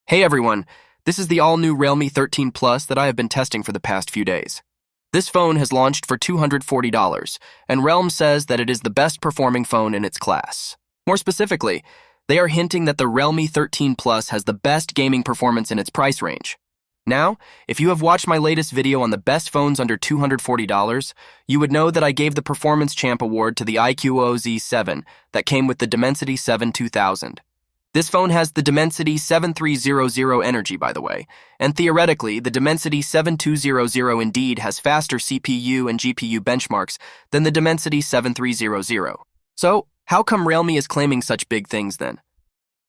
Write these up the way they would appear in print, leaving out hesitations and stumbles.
Hey everyone, this is the all-new Realme 13 Plus that I have been testing for the past few days. This phone has launched for $240, and Realme says that it is the best performing phone in its class. More specifically, they are hinting that the Realme 13 Plus has the best gaming performance in its price range. Now, if you have watched my latest video on the best phones under $240, you would know that I gave the Performance Champ Award to the iQOO Z7 that came with the Dimensity 7 2000. This phone has the Dimensity 7300 energy, by the way, and theoretically, the Dimensity 7200 indeed has faster CPU and GPU benchmarks than the Dimensity 7300. So, how come Realme is claiming such big things then?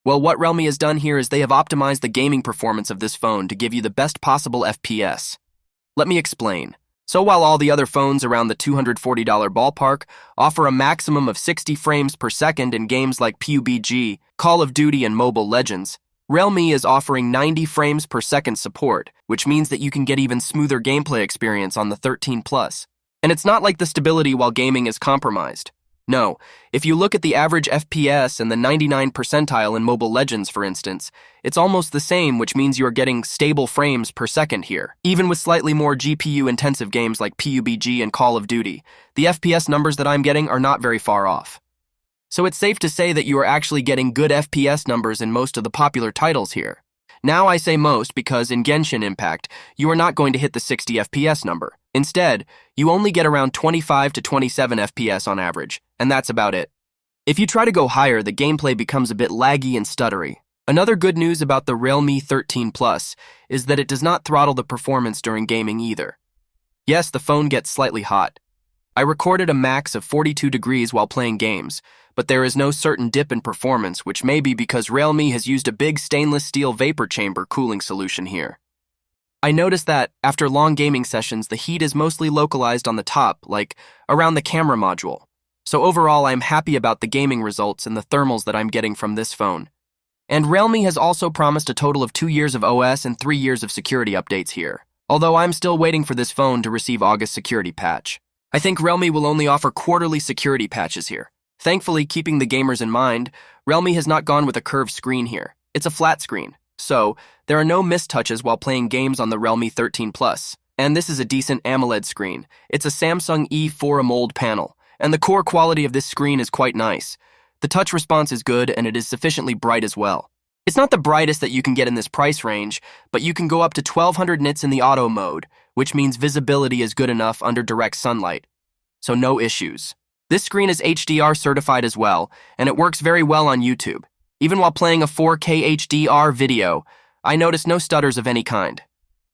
Well, what Realme has done here is they have optimized the gaming performance of this phone to give you the best possible FPS. Let me explain. So while all the other phones around the $240 ballpark offer a maximum of 60 frames per second in games like PUBG, Call of Duty, and Mobile Legends, Realme is offering 90 frames per second support, which means that you can get even smoother gameplay experience on the 13 Plus. And it's not like the stability while gaming is compromised. No, if you look at the average FPS and the 99th percentile in Mobile Legends, for instance, it's almost the same, which means you're getting stable frames per second here. Even with slightly more GPU-intensive games like PUBG and Call of Duty, the FPS numbers that I'm getting are not very far off. So it's safe to say that you are actually getting good FPS numbers in most of the popular titles here. Now I say most because in Genshin Impact, you are not going to hit the 60 FPS number. Instead, you only get around 25 to 27 FPS on average, and that's about it. If you try to go higher, the gameplay becomes a bit laggy and stuttery. Another good news about the Realme 13 Plus is that it does not throttle the performance during gaming either. Yes, the phone gets slightly hot. I recorded a max of 42 degrees while playing games, but there is no certain dip in performance, which may be because Realme has used a big stainless steel vapor chamber cooling solution here. I noticed that, after long gaming sessions, the heat is mostly localized on the top, like around the camera module. So overall, I'm happy about the gaming results and the thermals that I'm getting from this phone. And Realme has also promised a total of 2 years of OS and 3 years of security updates here, although I'm still waiting for this phone to receive August security patch. I think Realme will only offer quarterly security patches here. Thankfully, keeping the gamers in mind, Realme has not gone with a curved screen here. It's a flat screen. So, there are no mistouches while playing games on the Realme 13 Plus. And this is a decent AMOLED screen. It's a Samsung E4 AMOLED panel, and the core quality of this screen is quite nice. The touch response is good, and it is sufficiently bright as well. It's not the brightest that you can get in this price range, but you can go up to 1200 nits in the auto mode, which means visibility is good enough under direct sunlight. So no issues. This screen is HDR certified as well, and it works very well on YouTube. Even while playing a 4K HDR video, I noticed no stutters of any kind.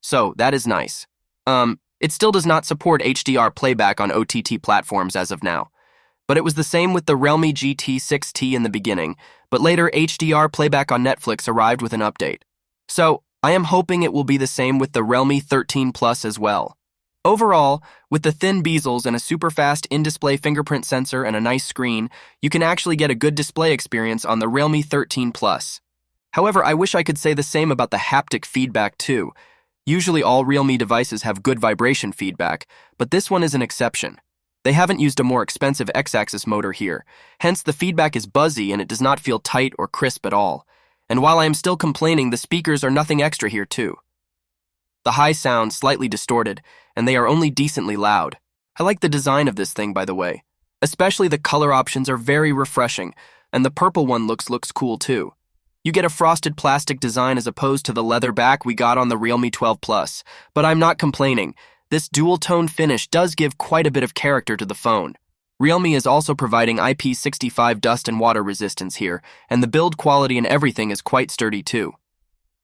So, that is nice. It still does not support HDR playback on OTT platforms as of now. But it was the same with the Realme GT6T in the beginning, but later HDR playback on Netflix arrived with an update. So, I am hoping it will be the same with the Realme 13 Plus as well. Overall, with the thin bezels and a super fast in-display fingerprint sensor and a nice screen, you can actually get a good display experience on the Realme 13 Plus. However, I wish I could say the same about the haptic feedback too. Usually all Realme devices have good vibration feedback, but this one is an exception. They haven't used a more expensive X-axis motor here, hence the feedback is buzzy and it does not feel tight or crisp at all. And while I am still complaining, the speakers are nothing extra here too. The highs sound slightly distorted, and they are only decently loud. I like the design of this thing, by the way. Especially the color options are very refreshing, and the purple one looks cool too. You get a frosted plastic design as opposed to the leather back we got on the Realme 12 Plus, but I'm not complaining. This dual-tone finish does give quite a bit of character to the phone. Realme is also providing IP65 dust and water resistance here, and the build quality and everything is quite sturdy too.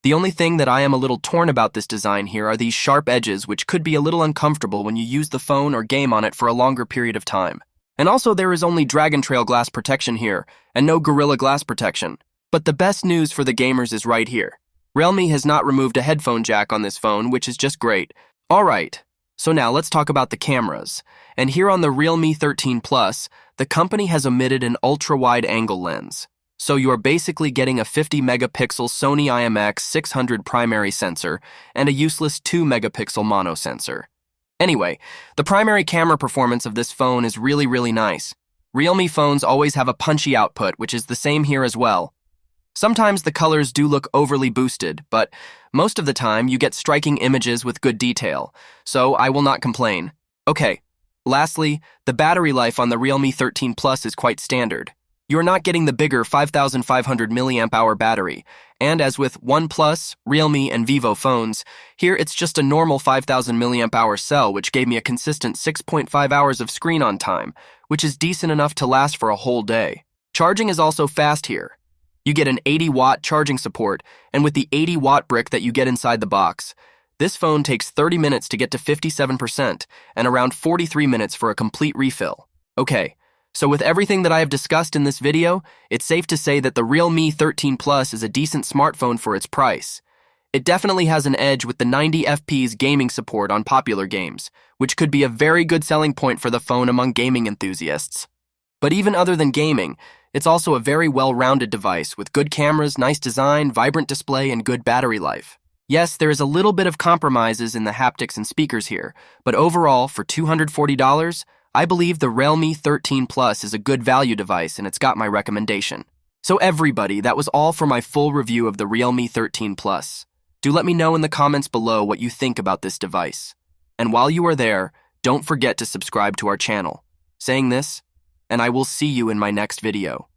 The only thing that I am a little torn about this design here are these sharp edges, which could be a little uncomfortable when you use the phone or game on it for a longer period of time. And also there is only Dragon Trail glass protection here, and no Gorilla Glass protection. But the best news for the gamers is right here. Realme has not removed a headphone jack on this phone, which is just great. Alright, so now let's talk about the cameras. And here on the Realme 13 Plus, the company has omitted an ultra-wide angle lens. So you are basically getting a 50-megapixel Sony IMX600 primary sensor and a useless 2-megapixel mono sensor. Anyway, the primary camera performance of this phone is really nice. Realme phones always have a punchy output, which is the same here as well. Sometimes the colors do look overly boosted, but most of the time you get striking images with good detail, so I will not complain. Okay, lastly, the battery life on the Realme 13 Plus is quite standard. You're not getting the bigger 5,500 mAh battery, and as with OnePlus, Realme, and Vivo phones, here it's just a normal 5,000 mAh cell, which gave me a consistent 6.5 hours of screen on time, which is decent enough to last for a whole day. Charging is also fast here. You get an 80-watt charging support, and with the 80-watt brick that you get inside the box, this phone takes 30 minutes to get to 57% and around 43 minutes for a complete refill. Okay, so with everything that I have discussed in this video, it's safe to say that the Realme 13 Plus is a decent smartphone for its price. It definitely has an edge with the 90 FPS gaming support on popular games, which could be a very good selling point for the phone among gaming enthusiasts. But even other than gaming, it's also a very well-rounded device with good cameras, nice design, vibrant display, and good battery life. Yes, there is a little bit of compromises in the haptics and speakers here, but overall, for $240, I believe the Realme 13 Plus is a good value device and it's got my recommendation. So everybody, that was all for my full review of the Realme 13 Plus. Do let me know in the comments below what you think about this device. And while you are there, don't forget to subscribe to our channel. Saying this, and I will see you in my next video.